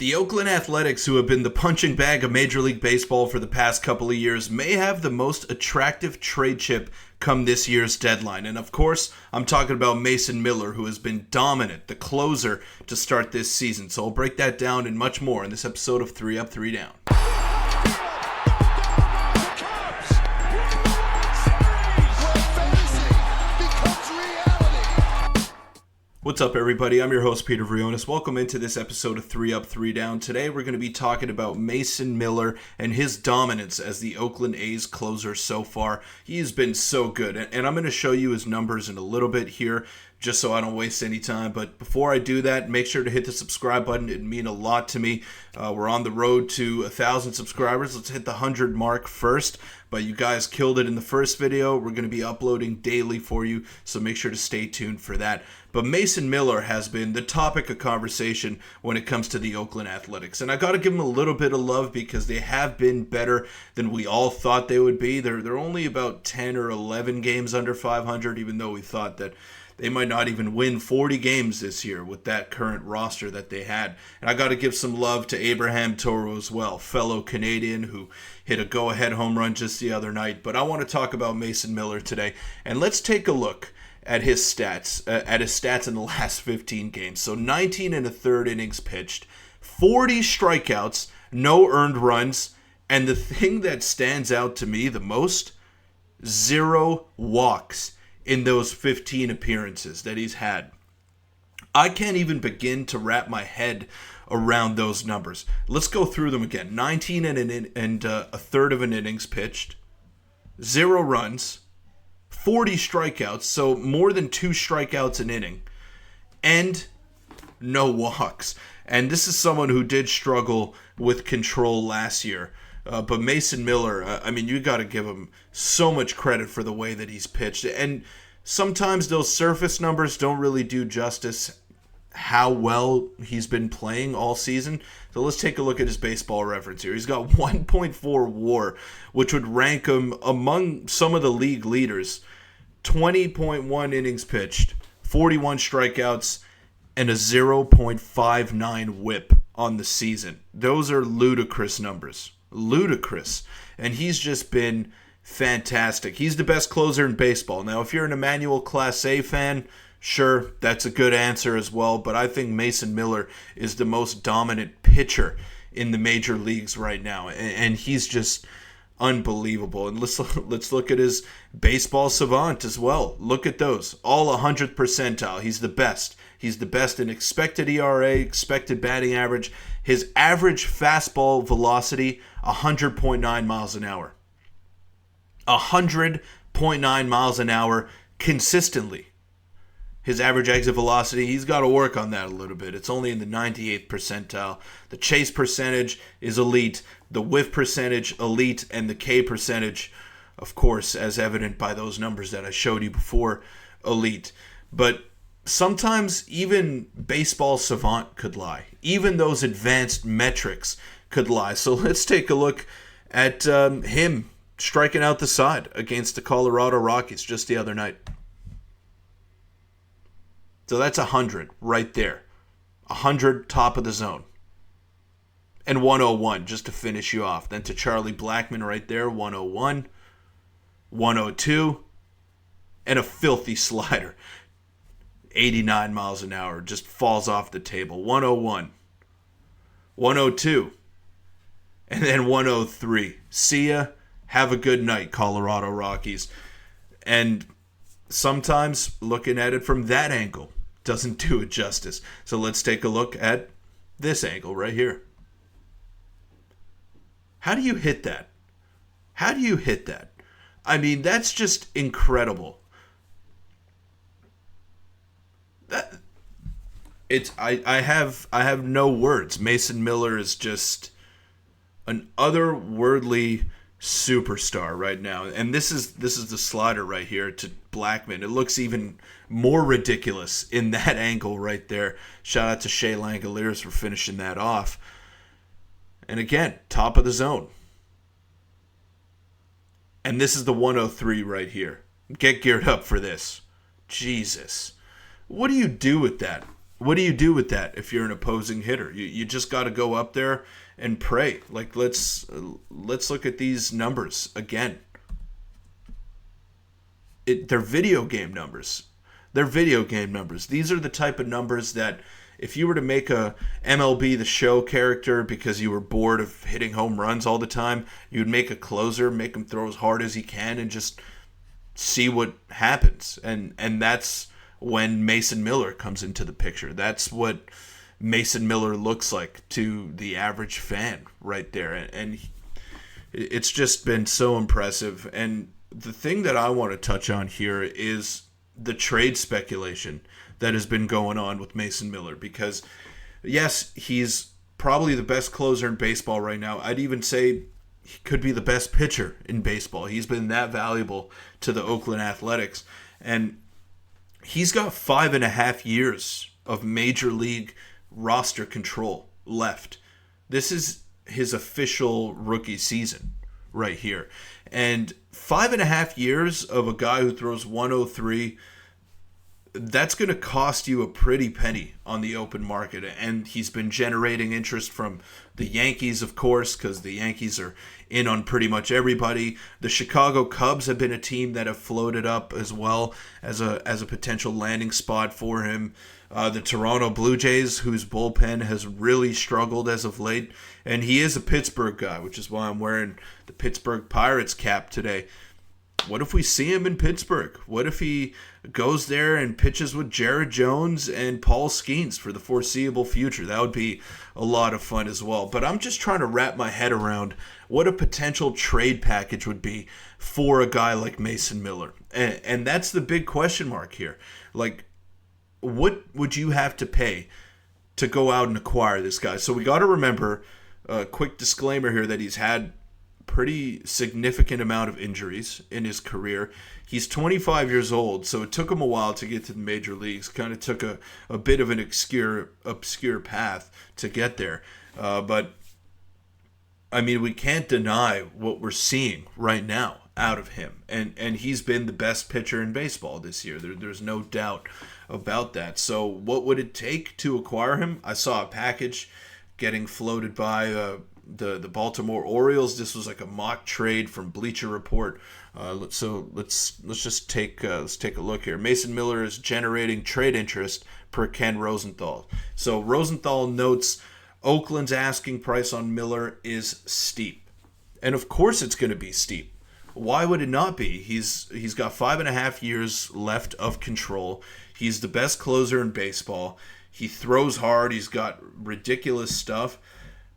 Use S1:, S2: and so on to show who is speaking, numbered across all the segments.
S1: The Oakland Athletics, who have been the punching bag of Major League Baseball for the past couple of years, may have the most attractive trade chip come this year's deadline. And of course, I'm talking about Mason Miller, who has been dominant, the closer to start this season. So I'll break that down and much more in this episode of 3 Up, 3 Down. What's up, everybody? I'm your host, Peter Vryonis. Welcome into this episode of 3 Up, 3 Down. Today, we're going to be talking about Mason Miller and his dominance as the Oakland A's closer so far. He has been so good, and I'm going to show you his numbers in a little bit here, just so I don't waste any time. But before I do that, make sure to hit the subscribe button. It'd mean a lot to me. We're on the road to 1,000 subscribers. Let's hit the 100 mark first. But you guys killed it in the first video. We're going to be uploading daily for you, so make sure to stay tuned for that. But Mason Miller has been the topic of conversation when it comes to the Oakland Athletics. And I got to give them a little bit of love because they have been better than we all thought they would be. They're only about 10 or 11 games under 500, even though we thought that they might not even win 40 games this year with that current roster that they had. And I got to give some love to Abraham Toro as well, fellow Canadian who hit a go-ahead home run just the other night. But I want to talk about Mason Miller today. And let's take a look at his stats, in the last 15 games. So 19 and a third innings pitched, 40 strikeouts, no earned runs, and the thing that stands out to me the most, 0 walks in those 15 appearances that he's had. I can't even begin to wrap my head around those numbers. Let's go through them again. 19 and a third of an innings pitched, 0 runs, 40 strikeouts, so more than 2 strikeouts an inning, and no walks. And this is someone who did struggle with control last year. But Mason Miller, you got to give him so much credit for the way that he's pitched. And sometimes those surface numbers don't really do justice how well he's been playing all season. So let's take a look at his baseball reference here. He's got 1.4 WAR, which would rank him among some of the league leaders. 20.1 innings pitched, 41 strikeouts, and a 0.59 whip on the season. Those are ludicrous numbers. Ludicrous. And he's just been fantastic. He's the best closer in baseball. Now, if you're an Emmanuel Class A fan, sure, that's a good answer as well, but I think Mason Miller is the most dominant pitcher in the major leagues right now, and he's just unbelievable. And let's look at his baseball savant as well. Look at those. All 100th percentile. He's the best. He's the best in expected ERA, expected batting average. His average fastball velocity, 100.9 miles an hour. 100.9 miles an hour consistently. His average exit velocity, he's got to work on that a little bit. It's only in the 98th percentile. The chase percentage is elite. The whiff percentage, elite. And the K percentage, of course, as evident by those numbers that I showed you before, elite. But sometimes even baseball savant could lie. Even those advanced metrics could lie. So let's take a look at him striking out the side against the Colorado Rockies just the other night. So that's 100 right there. 100 top of the zone. And 101 just to finish you off. Then to Charlie Blackmon right there, 101. 102. And a filthy slider. 89 miles an hour. Just falls off the table. 101. 102. And then 103. See ya. Have a good night, Colorado Rockies. And sometimes looking at it from that angle doesn't do it justice. So let's take a look at this angle right here. How do you hit that? How do you hit that? That's just incredible. I have no words. Mason Miller is just an otherworldly superstar right now. And this is the slider right here to Blackmon. It looks even more ridiculous in that angle right there. Shout out to Shea Langoliers for finishing that off. And again, top of the zone. And this is the 103 right here. Get geared up for this. Jesus. What do you do with that? what do you do with that if you're an opposing hitter? You just got to go up there and pray. Like, let's look at these numbers again. They're video game numbers. They're video game numbers. These are the type of numbers that if you were to make a MLB The Show character because you were bored of hitting home runs all the time, you'd make a closer, make him throw as hard as he can, and just see what happens. And that's when Mason Miller comes into the picture. That's what Mason Miller looks like to the average fan right there. And it's just been so impressive. And the thing that I want to touch on here is the trade speculation that has been going on with Mason Miller. Because, yes, he's probably the best closer in baseball right now. I'd even say he could be the best pitcher in baseball. He's been that valuable to the Oakland Athletics. And he's got 5.5 years of major league roster control left. This is his official rookie season right here. And 5.5 years of a guy who throws 103, that's going to cost you a pretty penny on the open market. And he's been generating interest from the Yankees, of course, because the Yankees are in on pretty much everybody. The Chicago Cubs have been a team that have floated up as well as a potential landing spot for him. The Toronto Blue Jays, whose bullpen has really struggled as of late. And he is a Pittsburgh guy, which is why I'm wearing the Pittsburgh Pirates cap today. What if we see him in Pittsburgh? What if he goes there and pitches with Jared Jones and Paul Skeens for the foreseeable future? That would be a lot of fun as well. But I'm just trying to wrap my head around what a potential trade package would be for a guy like Mason Miller. And that's the big question mark here. Like, what would you have to pay to go out and acquire this guy? So we got to remember, a quick disclaimer here, that he's had pretty significant amount of injuries in his career. He's 25 years old, so it took him a while to get to the major leagues. Kind of took a bit of an obscure path to get there. But, I mean, we can't deny what we're seeing right now out of him. And he's been the best pitcher in baseball this year. There's no doubt about that. So what would it take to acquire him? I saw a package getting floated by the Baltimore Orioles. This was like a mock trade from Bleacher Report. Let's just take a look here. Mason Miller is generating trade interest per Ken Rosenthal. So Rosenthal notes Oakland's asking price on Miller is steep, and of course it's going to be steep. Why would it not be? He's got 5.5 years left of control. He's the best closer in baseball. He throws hard. He's got ridiculous stuff.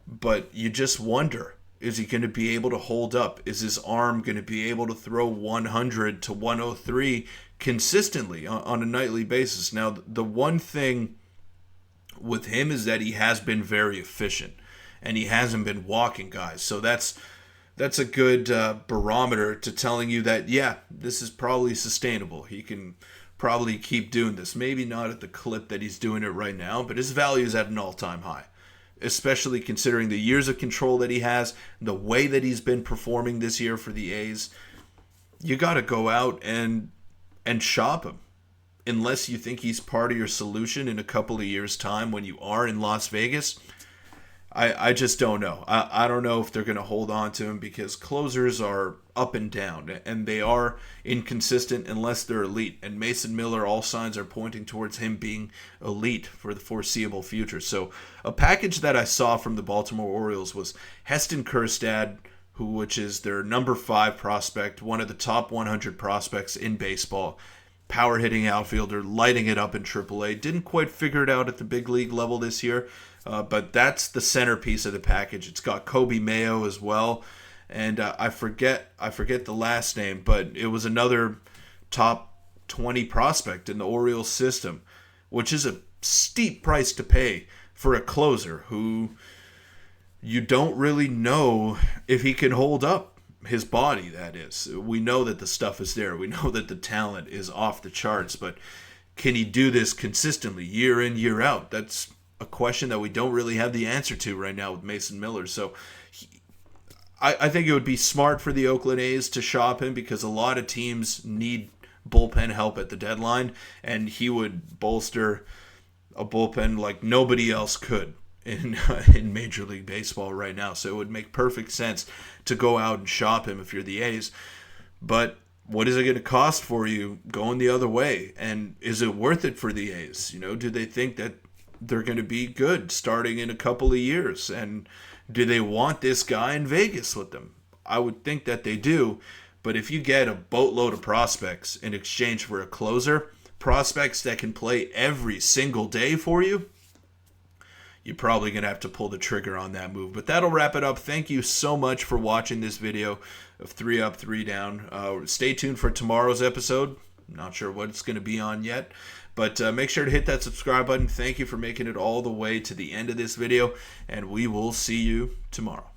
S1: But you just wonder, is he going to be able to hold up? Is his arm going to be able to throw 100 to 103 consistently on a nightly basis? Now, the one thing with him is that he has been very efficient, and he hasn't been walking guys. So that's a good barometer to telling you that, yeah, this is probably sustainable. He can probably keep doing this. Maybe not at the clip that he's doing it right now, but his value is at an all-time high, especially considering the years of control that he has, the way that he's been performing this year for the A's. You got to go out and shop him, unless you think he's part of your solution in a couple of years' time when you are in Las Vegas. I just don't know. I don't know if they're going to hold on to him, because closers are up and down, and they are inconsistent unless they're elite. And Mason Miller, all signs are pointing towards him being elite for the foreseeable future. So a package that I saw from the Baltimore Orioles was Heston Kjerstad, which is their number 5 prospect, one of the top 100 prospects in baseball. Power hitting outfielder, lighting it up in AAA. Didn't quite figure it out at the big league level this year. But that's the centerpiece of the package. It's got Kobe Mayo as well, and I forget the last name, but it was another top 20 prospect in the Orioles system, which is a steep price to pay for a closer who you don't really know if he can hold up his body, that is. We know that the stuff is there. We know that the talent is off the charts, but can he do this consistently year in, year out? That's a question that we don't really have the answer to right now with Mason Miller. So I think it would be smart for the Oakland A's to shop him, because a lot of teams need bullpen help at the deadline, and he would bolster a bullpen like nobody else could in in Major League Baseball right now. So it would make perfect sense to go out and shop him if you're the A's. But what is it going to cost for you going the other way? And is it worth it for the A's? Do they think that they're going to be good starting in a couple of years? And do they want this guy in Vegas with them? I would think that they do. But if you get a boatload of prospects in exchange for a closer, prospects that can play every single day for you, you're probably going to have to pull the trigger on that move. But that'll wrap it up. Thank you so much for watching this video of 3 Up, 3 Down. Stay tuned for tomorrow's episode. Not sure what it's going to be on yet. But make sure to hit that subscribe button. Thank you for making it all the way to the end of this video. And we will see you tomorrow.